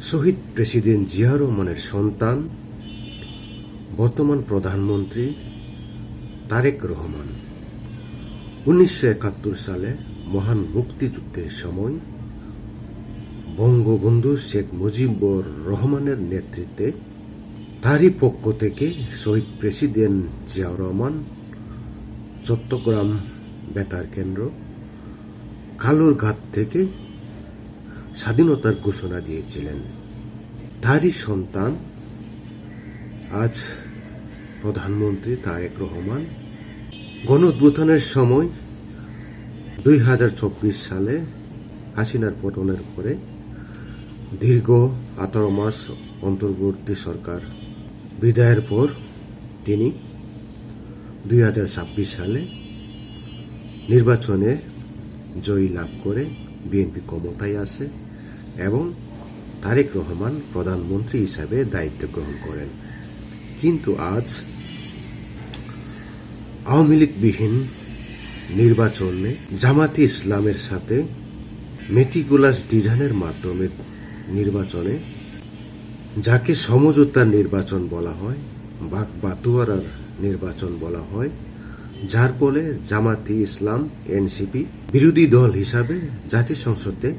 শহীদ president Zia রহমানের সন্তান বর্তমান প্রধানমন্ত্রী তারেক রহমান 1971 সালে মহান মুক্তিযুদ্ধের সময় বঙ্গবন্ধু শেখ মুজিবুর রহমানের নেতৃত্বে তারই পক্ষ থেকে শহীদ প্রেসিডেন্ট জিয়া রহমান চট্টগ্রাম বেতার কেন্দ্র কালুরঘাট থেকে স্বাধীনতার ঘোষণা দিয়েছিলেন। তারই সন্তান আজ প্রধানমন্ত্রী তারেক রহমান। গণঅভ্যুত্থানের সময় 2024 সালে হাসিনার পতনের পরে দীর্ঘ 18 মাস অন্তর্বর্তী সরকার বিদায়ের পর তিনি 2026 সালে নির্বাচনে জয়ী লাভ করে বিএনপি ক্ষমতায় আসে এবং তারেক রহমান প্রধানমন্ত্রী হিসাবে দায়িত্ব গ্রহণ করেন। কিন্তু আজ আওয়ামী লীগবিহীন নির্বাচনে জামাতে ইসলামের সাথে মেটিকুলাস ডিজাইনের মাধ্যমে নির্বাচনে যাকে সমঝোতার নির্বাচন বলা হয়, বাগবাতুয়ারার নির্বাচন বলা হয়, যার ফলে জামাতে ইসলাম এনসিপি বিরোধী দল হিসাবে জাতীয় সংসদে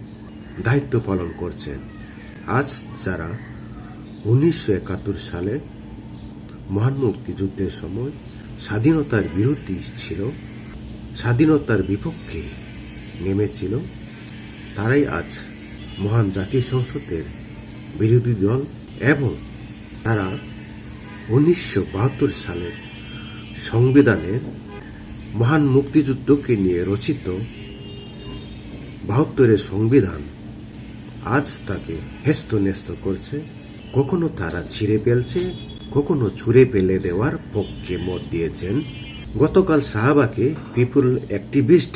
দায়িত্ব পালন করছেন। আজ যারা 1971 সালে মহান মুক্তিযুদ্ধের সময় স্বাধীনতার বিরোধী ছিল, স্বাধীনতার বিপক্ষে নেমেছিল, তারাই আজ মহান জাতীয় সংসদের বিরোধী দল এবং তারা 1972 সালের সংবিধানের মহান মুক্তিযুদ্ধকে নিয়ে রচিত 72-এর সংবিধান আজ তাকে হেস্তনেস্ত করছে। কখনো তারা ছিঁড়ে ফেলছে, কখনো ছুঁড়ে ফেলে দেওয়ার পক্ষে মত দিয়েছেন। গতকাল শাহবাগে পিপুল অ্যাক্টিভিস্ট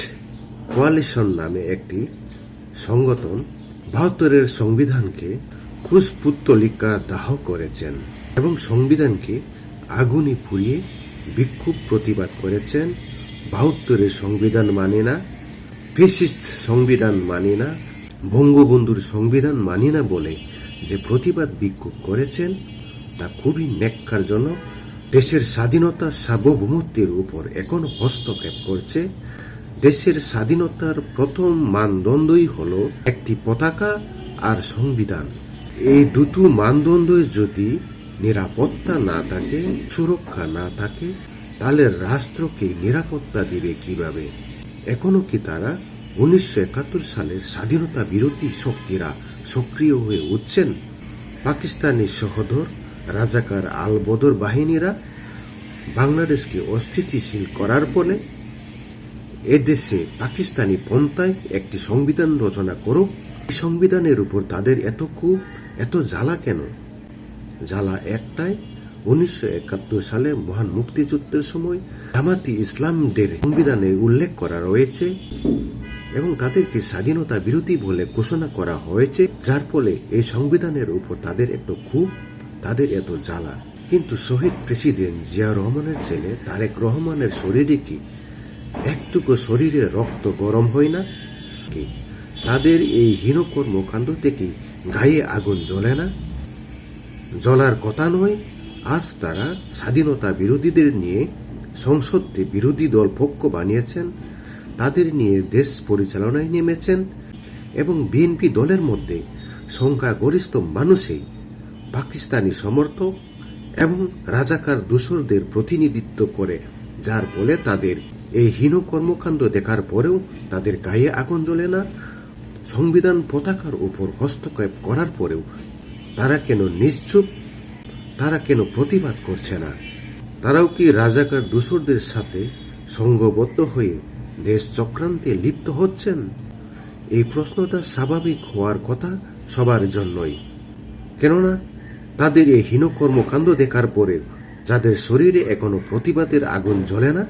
কোয়ালিশন নামে একটি সংগঠন 72-এর সংবিধানকে কুশপুত্তলিকা দাহ করেছেন এবং সংবিধানকে আগুনে পুড়িয়ে বিক্ষোভ প্রতিবাদ করেছেন। 72-এর সংবিধান মানে না, ফ্যাসিস্ট সংবিধান মানে না, বঙ্গবন্ধুর সংবিধান মানি না বলে যে প্রতিবাদ বিক্ষোভ করেছেন তা খুবই ন্যাক্কারজনক। দেশের স্বাধীনতা সার্বভৌমত্বের উপর এখন হস্তক্ষেপ করছে। দেশের স্বাধীনতার প্রথম মানদণ্ডই হল একটি পতাকা আর সংবিধান। এই দুটো মানদণ্ডে যদি নিরাপত্তা না থাকে, সুরক্ষা না থাকে, তাহলে রাষ্ট্রকে নিরাপত্তা দিবে কিভাবে? এখনো কি তারা 1971 সালের স্বাধীনতা বিরোধী শক্তিরা সক্রিয় হয়ে উঠছেন? পাকিস্তানি সহোদর রাজাকার আল বদর বাহিনীরা বাংলাদেশকে অস্থিতিশীল করার ফলে এদেশে পাকিস্তানি পন্থায় একটি সংবিধান রচনা করুক। এই সংবিধানের উপর তাদের এত ক্ষোভ, এত জ্বালা কেন? জ্বালা একটাই, 1971 সালে মহান মুক্তিযুদ্ধের সময় জামাতে ইসলামদের সংবিধানে উল্লেখ করা রয়েছে এবং তাদেরকে স্বাধীনতা বিরোধী বলে ঘোষণা করা হয়েছে, যার ফলে এই সংবিধানের উপর তাদের এত ক্ষোভ, তাদের এত জ্বালা। কিন্তু শহীদ প্রেসিডেন্ট জিয়া রহমানের ছেলে তারেক রহমানের শরীরে কি একটুকু শরীরে রক্ত গরম হয় না কি? তাদের এই হীন কর্মকাণ্ড থেকে গায়ে আগুন জ্বলে না? জ্বলার কথা নয়। আজ তারা স্বাধীনতা বিরোধীদের নিয়ে সংসদে বিরোধী দল পক্ষ বানিয়েছেন, তাদের নিয়ে দেশ পরিচালনায় নেমেছেন এবং বিএনপি দলের মধ্যে সংখ্যাগরিষ্ঠ মানুষই পাকিস্তানি সমর্থক এবং রাজাকার দোসরদের প্রতিনিধিত্ব করে, যার ফলে তাদের এই হীন কর্মকাণ্ড দেখার পরেও তাদের গায়ে আগুন জ্বলে না। সংবিধান পতাকার উপর হস্তক্ষেপ করার পরেও তারা কেন নিশ্চুপ? তারা কেন প্রতিবাদ করছে না? তারাও কি রাজাকার দোসরদের সাথে সংঘবদ্ধ হয়ে দেশ চক্রান্তে লিপ্ত হচ্ছেন? এই প্রশ্নটা স্বাভাবিক হওয়ার কথা সবার জন্যই। কেননা তাদের এই হীন কর্মকাণ্ড দেখার পরে যাদের শরীরে এখনো প্রতিবাদের আগুন জ্বলে না,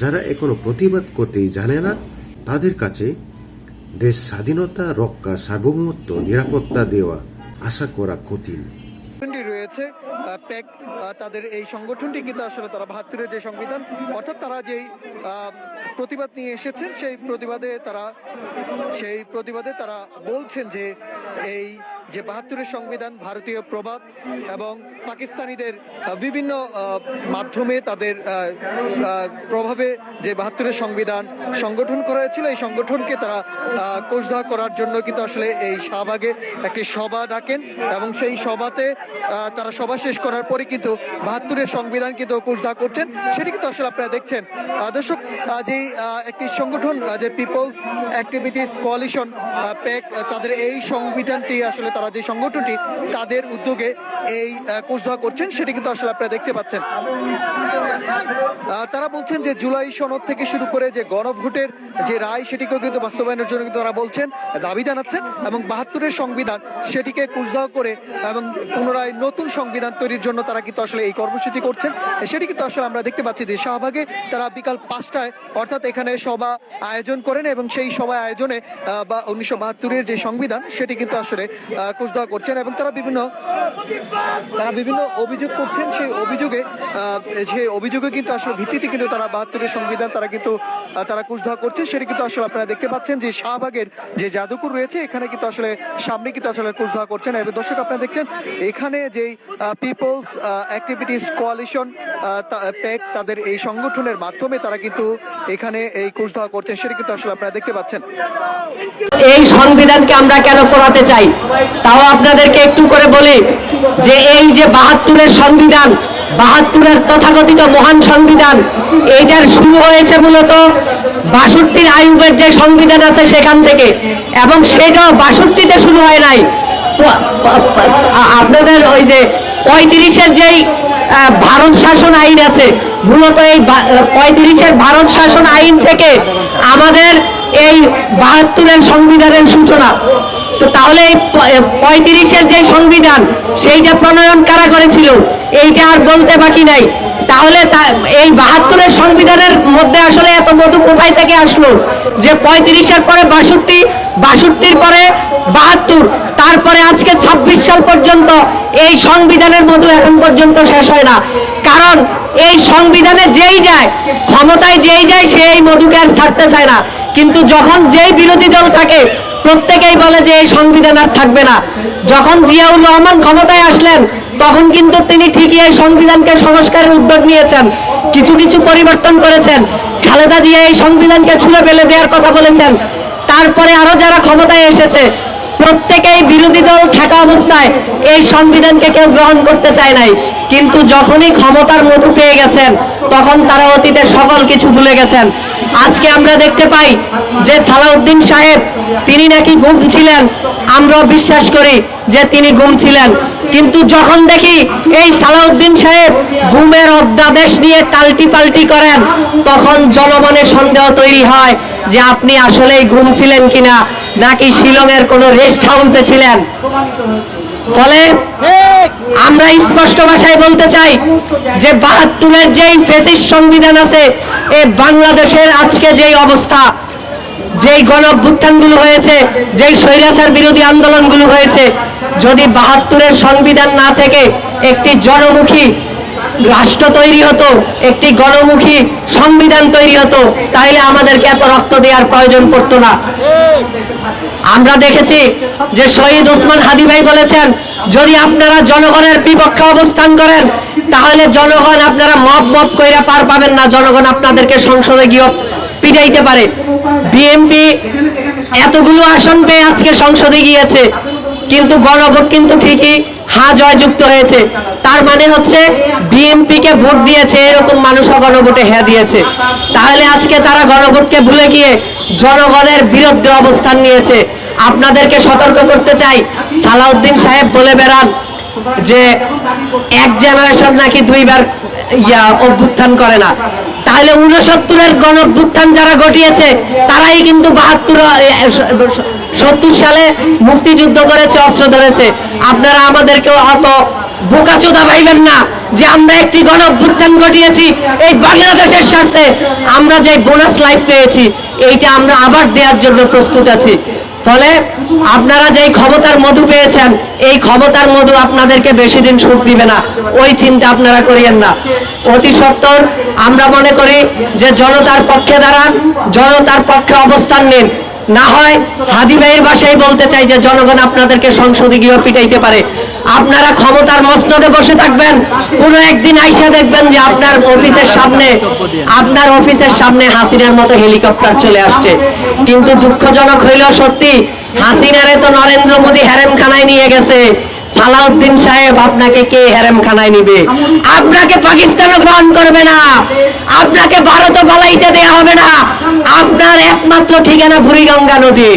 যারা এখনো প্রতিবাদ করতেই জানে না, তাদের কাছে দেশ স্বাধীনতা রক্ষা, সার্বভৌমত্ব, নিরাপত্তা দেওয়া আশা করা কঠিন। রয়েছে প্যাক, তাদের এই সংগঠনটি কিন্তু আসলে তারা 72-এর যে সংবিধান, অর্থাৎ তারা যেই প্রতিবাদ নিয়ে এসেছেন সেই প্রতিবাদে তারা বলছেন যে এই যে ৭২-এর সংবিধান ভারতীয় প্রভাব এবং পাকিস্তানিদের বিভিন্ন মাধ্যমে তাদের প্রভাবে যে ৭২-এর সংবিধান সংগঠন করা হয়েছিল, এই সংগঠনকে তারা কোষধা করার জন্য কিন্তু আসলে এই শাহবাগে একটি সভা ডাকেন এবং সেই সভাতে তারা সভা শেষ করার পরে কিন্তু ৭২-এর সংবিধান কিন্তু কোষধা করছেন, সেটি কিন্তু আসলে আপনারা দেখছেন। দর্শক, যেই একটি সংগঠন যে পিপলস অ্যাক্টিভিটিস কোয়ালিশন প্যাক, তাদের এই সংবিধানটি আসলে তারা যে সংগঠনটি তাদের উদ্যোগে এই কোষধা করছেন, সেটি কিন্তু আসলে আপনারা দেখতে পাচ্ছেন। তারা বলছেন যে জুলাই সনদ থেকে শুরু করে যে গণভোটের যে রায়, সেটিকেও কিন্তু বাস্তবায়নের জন্য কিন্তু তারা বলছেন, দাবি জানাচ্ছেন এবং ৭২-এর সংবিধান সেটিকে কোষধা করে এবং পুনরায় নতুন সংবিধান তৈরির জন্য তারা কিন্তু আসলে এই কর্মসূচি করছেন। সেটি কিন্তু আসলে আমরা দেখতে পাচ্ছি যে শাহবাগে তারা বিকাল ৫টায় অর্থাৎ এখানে সভা আয়োজন করেন এবং সেই সভা আয়োজনে বা ১৯৭২-এর যে সংবিধান সেটি কিন্তু আসলে কোষধা করছেন এবং তারা বিভিন্ন অভিযোগ করছেন। সেই অভিযোগে কিন্তু আসলে ভিত্তিতে কিন্তু তারা ৭২-এর সংবিধান তারা কোষধা করছে, সেটি কিন্তু আসলে আপনারা দেখতে পাচ্ছেন যে শাহবাগের যে জাদুঘর রয়েছে এখানে কিন্তু আসলে সামনে কিন্তু আসলে কোষধা করছেন। এবং দর্শক, আপনারা দেখছেন এখানে যে পিপলস অ্যাক্টিভিটিস কোয়ালিশন প্যাক, তাদের এই সংগঠনের মাধ্যমে তারা কিন্তু এখানে এই কোষধা করছেন, সেটি কিন্তু আসলে আপনারা দেখতে পাচ্ছেন। এই সংবিধানকে আমরা কেন পড়াতে চাই তাও আপনাদেরকে একটু করে বলি যে এই যে ৭২-এর সংবিধান, ৭২-এর তথাকথিত মহান সংবিধান, এইটার শুরু হয়েছে মূলত ৬২-র আইয়ুবের যে সংবিধান আছে সেখান থেকে, এবং সেটাও ৬২-তে শুরু হয় নাই। আপনাদের ওই যে ৩৫-এর যেই ভারত শাসন আইন আছে, মূলত এই ৩৫-এর ভারত শাসন আইন থেকে আমাদের এই ৭২-এর সংবিধানের সূচনা। তো তাহলে এই ৩৫-এর যে সংবিধান সেইটা প্রণয়ন কারা করেছিল এইটা আর বলতে বাকি নাই। তাহলে এই ৭২-এর সংবিধানের মধ্যে আসলে এত মধু কোথায় থেকে আসলো যে ৩৫-এর পরে ৬২, ৬২-র পরে ৭২, তারপরে আজকে ২৬ সাল পর্যন্ত এই সংবিধানের মধু এখন পর্যন্ত শেষ হয় না। কারণ এই সংবিধানে যেই যায়, ক্ষমতায় যেই যায়, সে এই মধুকে আর ছাড়তে চায় না। কিন্তু যখন যেই বিরোধী দল থাকে প্রত্যেকেই বলে যে এই সংবিধান আর থাকবে না। যখন জিয়াউর রহমান ক্ষমতায় আসলেন তখন কিন্তু তিনি ঠিকই এই সংবিধানকে সংস্কারের উদ্যোগ নিয়েছেন, কিছু কিছু পরিবর্তন করেছেন। খালেদা জিয়া এই সংবিধানকে ছুঁড়ে ফেলে দেওয়ার কথা বলেছেন। তারপরে আরো যারা ক্ষমতায় এসেছে প্রত্যেকেই বিরোধী দল থাকা অবস্থায় এই সংবিধানকে কেউ গ্রহণ করতে চায় নাই। কিন্তু যখনই ক্ষমতার মধু পেয়ে গেছেন তখন তারা অতীতের সকল কিছু ভুলে গেছেন। আজকে আমরা দেখতে পাই যে সালাউদ্দিন সাহেব তিনি নাকি গুম ছিলেন, আমরাও বিশ্বাস করি যে তিনি গুম ছিলেন। কিন্তু যখন দেখি এই সালাউদ্দিন সাহেব গুমের অধ্যাদেশ নিয়ে টাল্টি পাল্টি করেন তখন জনমনে সন্দেহ তৈরি হয় যে আপনি আসলেই গুম ছিলেন কিনা, নাকি শিলংয়ের কোন রেস্ট হাউসে ছিলেন। ফলে আমরা স্পষ্ট ভাষায় বলতে চাই যে ৭২-এর যেই ফ্যাসিস্ট সংবিধান আছে, এই বাংলাদেশের আজকে যেই অবস্থা, যেই গণ অভ্যুত্থানগুলো হয়েছে, যেই স্বৈরাচার বিরোধী আন্দোলনগুলো হয়েছে, যদি ৭২-এর সংবিধান না থেকে একটি জনমুখী রাষ্ট্র তৈরি হতো, একটি গণমুখী সংবিধান তৈরি হতো, তাহলে আমাদেরকে এত রক্ত দেওয়ার প্রয়োজন পড়তো না। আমরা দেখেছি যে শহীদ ওসমান হাদি ভাই বলেছেন, যদি আপনারা জনগণের বিপক্ষে অবস্থান করেন তাহলে জনগণ আপনারা মপ কইরা পার পাবেন না, জনগণ আপনাদেরকে সংসদে গিয়ে পিটাইতে পারে। বিএনপি এতগুলো আসন পেয়ে আজকে সংসদে গিয়েছে, কিন্তু গণভোট কিন্তু ঠিকই হ্যাঁ জয়যুক্ত হয়েছে। তার মানে হচ্ছে বিএনপি কে ভোট দিয়েছে এরকম মানুষও গণভোটে হ্যাঁ দিয়েছে। তাহলে আজকে তারা গণভোটকে ভুলে গিয়ে জনগণের বিরুদ্ধে অবস্থান নিয়েছে। আপনাদেরকে সতর্ক করতে চাই, সালাউদ্দিন সাহেব বলে বেড়ান যে এক জেনারেশন নাকি দুইবার অভ্যুত্থান করে না। তাহলে 69-এর গণ অভ্যুত্থান যারা ঘটিয়েছে তারাই কিন্তু 70 সালে মুক্তিযুদ্ধ করেছে, অস্ত্র ধরেছে। আপনারা আমাদেরকে অত বোকাচোদা ভাইবেন না যে আমরা একটি গণ অভ্যুত্থান ঘটিয়েছি এই বাংলাদেশের স্বার্থে, আমরা যে বোনাস লাইফ পেয়েছি এইটা আমরা আবার দেওয়ার জন্য প্রস্তুত আছি। ফলে আপনারা যেই ক্ষমতার মধু পেয়েছেন, এই ক্ষমতার মধু আপনাদেরকে বেশি দিন সুখ দিবে না, ওই চিন্তা আপনারা করিয়েন না। অতি সত্বর আমরা মনে করি যে জনতার পক্ষে দাঁড়ান, জনতার পক্ষে অবস্থান নিন। না হয় হাদি ভাইয়ের ভাষায় বলতে চাই যে জনগণ আপনাদেরকে সংসদে গিয়ে পিটাইতে পারে। আপনারা ক্ষমতার মসনদে বসে থাকবেন, কোনো একদিন আইসা দেখবেন যে আপনার অফিসের সামনে হাসিনার মতো হেলিকপ্টার চলে আসছে। কিন্তু দুঃখজনক হইলেও সত্যি, হাসিনারে তো নরেন্দ্র মোদী হেরেমখানায় নিয়ে গেছে। সালাউদ্দিন সাহেব, আপনাকে কে হেরেমখানায় নিবে? আপনাকে পাকিস্তানও গ্রহণ করবে না, আপনাকে ভারতও পালাইতে দেয়া হবে না। আপনার একমাত্র ঠিকানা বুড়িগঙ্গা নদী।